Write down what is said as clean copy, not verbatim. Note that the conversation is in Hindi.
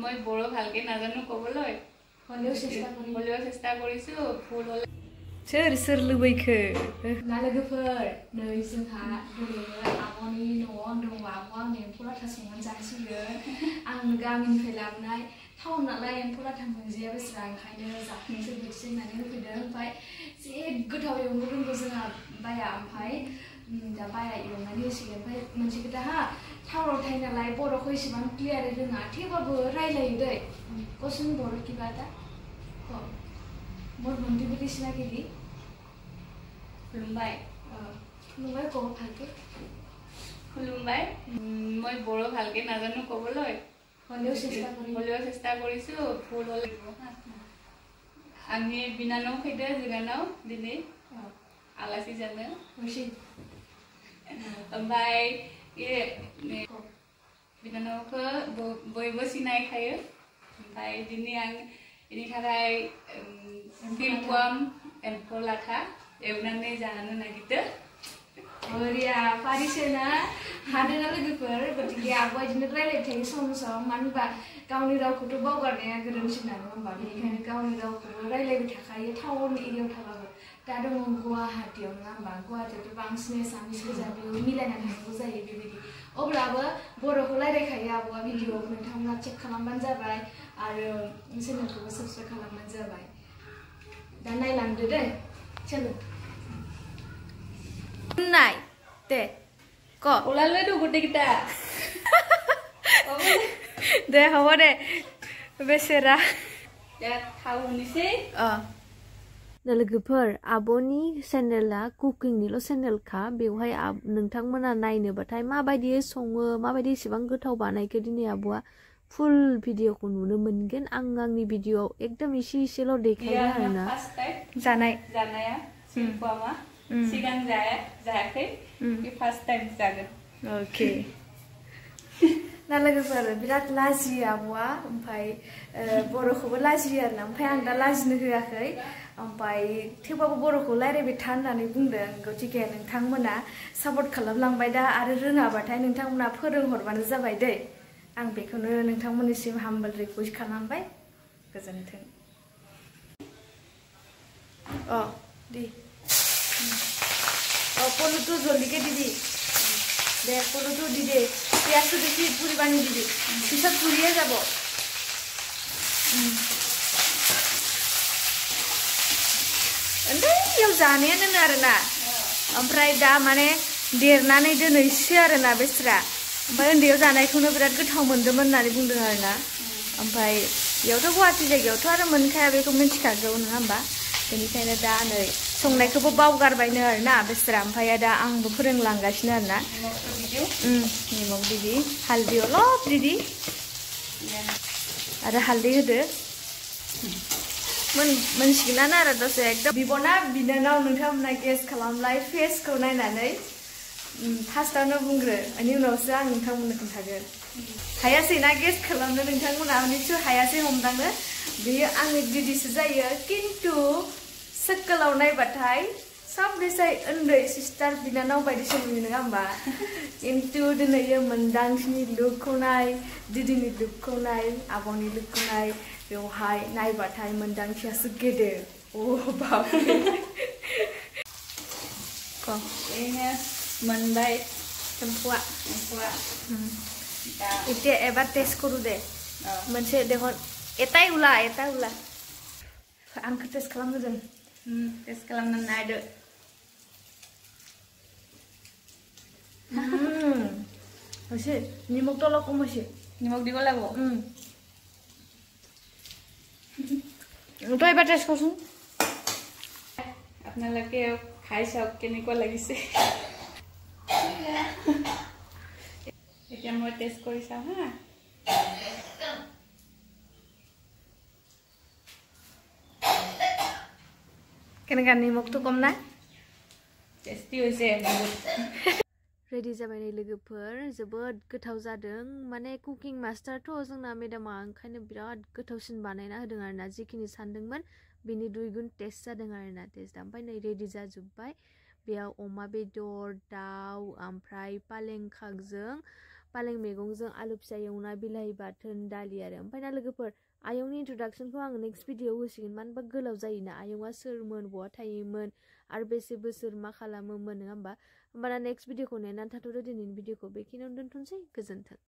মই বড়ো ভালকে নাজানো কবলৈ হলেও চেষ্টা কৰিছো ফুল হলে सोर लुबैखो ना लोगोफोर नै जोंहा दिनै आब'नि न'आव दङ आब'आ आंनो एम्फौ लाथा संनानै जासिगोन आं गामिनिफ्राय लाबोनाय टाउन नालाय एम्फौ लाथा मोनजाया बेसेबां ओंखायनो जाफैनोसै बोथिसे होननानै होफैदों ओमफ्राय जे गोथाव एवनो रोंगौ जोंहा बाया ओमफ्राय दा बाया एवनानै होसिगोन ओमफ्राय मोनसे खोथा हा टाउनाव थायो नालाय बर'खौ एसेबां क्लियारै रोङा थेवबाबो रायलायो दै कसन बर' किबा दा मोर मोनदि बायदिसिना गिरि खुलुमबाय खुलुमबाय कब भालके खुलुमबाय মই বড়ো ভালকে নাজানো কবলৈ হলেও চেষ্টা কৰিছো ফুল হলে आंनि बिनानाव फैदो जोगानाव दिनै आलासि जानो ओमफ्राय बिनानावखौ बयबो सिनायखायो ओमफ्राय दिनै आं ini थाखाय फिल्म एम्फौ लाथा एवनानै जानो नागिरदों Maria, Parisena, hadena लोगोफोर गतिके आब'आ इदिनो रायलायबाय थायो सम सम मानो होनबा गावनि रावखौथ' बावगारनाया गोरोन्थि नङा होनबा बेनिखायनो गावनि रावखौबो रायलायबाय थाखायो टाउन एरियायाव थाबाबो दा दङ गुवाहाटीयाव नङा होनबा गुवाहाटीयावथ' बांसिन एसामिस गोजा बेयाव मिलायनानै थानांगौ जायो बेबायदि अब्लाबो बर'खौ रायलायखायो आब'आ भिडिअ नोंथांमोना चेक खालामबानो जाबाय आरो चेनेलखौबो साबस्क्राइब खालामबानो जाबाय दा नायलांदो दै चलो Nai, te, kok. Ulang dulu gede kita. Deh, hawa deh, besera. Ya, tahu nih sih. दा लोगोफोर आब'नि चेनेला कुकिंनिल' चेनेलखा बेवहाय नोंथांमोना नायनोबाथाय माबायदि सङो माबायदि एसेबां गोथाव बानायखो दिनै आब'आ फुल भिडिअखौ नुनो मोनगोन आंनि भिडिअआव एकदम एसेल' देखायनो आरोना जानाया सिम्पल सिगां जायाखै बे फार्स्ट टाइम जागोन ओके ना लोगोफोर बिराद लाजियो आब'आ ओमफ्राय बर'खौबो लाजियो आरोना ओमफ्राय आं दा लाजिनो होआखै ओमफ्राय थेवबाबो बर'खौ रायलायबाय था होननानै बुंदों गतिके नोंथांमोना सापर्ट खालामलांबाय दा आरो रोङाबाथाय नोंथांमोना फोरोंहरबानो जाबाय दै आं बेखौनो नोंथांमोननिसिम हामबल रिक्वेस्ट खालामबाय गोजोन्थों दे पलू तू जल्दी के दीदी दे पलू तू दीदी पियाज तो बेसि पूरी बानी दीदी पिছত पुरिए जाबो याव जानायानो आरोना ओमफ्राय दा माने देरनानै दोनैसो आरोना बेस्रा ओमफ्राय उन्दैयाव जानायखौनो बिराद गोथाव मोन्दोंमोन होननानै बुंदों आरोना ओमफ्राय बेयावथ' गुवाहाटि जायगायावथ' आरो मोनखाया बेखौ मिन्थिखागौ नङा होमबा बेनिखायनो दा नै संनायखौबो बावगारबायनो आरोना बेस्रा ओमफ्राय दा आंबो फोरोंलांगासिनो आरोना निमक दिदी हालदै अलप दिदी आरो हालदै होदो मोनसिगोनानो आरो दसे एकदम बिब'ना बिनानाव नोंथांमोना गेस खालामलाय फेसखौ नायनानै फार्स्टआवनो बुंग्रो बेनि उनावसो आं नोंथांमोननो खोन्थागोन हायासै ना गेस खालामनो नोंथांमोना निसय हायासै हमदांनो बेयो आंनि दिदिसो जायो खिन्थु सोक्कलाव नायबाथाय सबनिसाय उन्दै सिस्टार बिनानाव बायदिसो नुयो नङा होमबा खिन्थु दिनै मोन्दांथिनि लुकखौ नाय दिदिनि लुकखौ नाय आब'नि लुकखौ नाय बेवहाय नायबाथाय मोन्दांथियासो गेदेर बाबरे ini मोनबाय एम्फौआ এতিয়া এবাৰ টেষ্ট কৰো দে मोनसे देखो एताय उला आंखौ टेस्ट खालामहोदों टेस्ट खालामनानै नायदो হৈছে নিমখটো অলপ কম হৈছে নিমখ দিব লাগিব তই এবাৰ টেষ্ট কৰচোন আপোনালোকে খাই চাওক কেনেকুৱা লাগিছে এতিয়া মই টেষ্ট কৰি চাওঁ হা কেনেকা নিমখটো কম না टेस्टी হৈছে বহুত रेडी जाबाय नै लोगोफोर जोबोद गोथाव जादों माने कुकिं मास्टारथ' जोंना मेडामा ओंखायनो बिराद गोथावसिन बानायना होदों आरोना जिखिनि सानदोंमोन बिनि दुइ गुन टेस्ट जादों आरोना टेस्ट ओमफ्राय नै रेडी जाजोब्बाय बेयाव अमा बेदर दाउ ओमफ्राय पालें खागजों पालें मैगंजों आलु फिसा एवना बिलाहि बाथोन दालि आरो ओमफ्राय ना लोगोफोर आयंनि इन्ट्रडाक्शनखौ आं नेक्स्ट भिडिअ होसिगोन मानो होनबा गोलाव जायोना आयंआ सोरमोन बहा थायोमोन आरो बेसे बोसोर मा खालामोमोन नङा होमबा नेक्स्ट भिडिअखौ नेनानै थाथ'दो दिनैनि भिडिअखौ बेखिनियावनो दोनथ'नोसै गोजोन्थों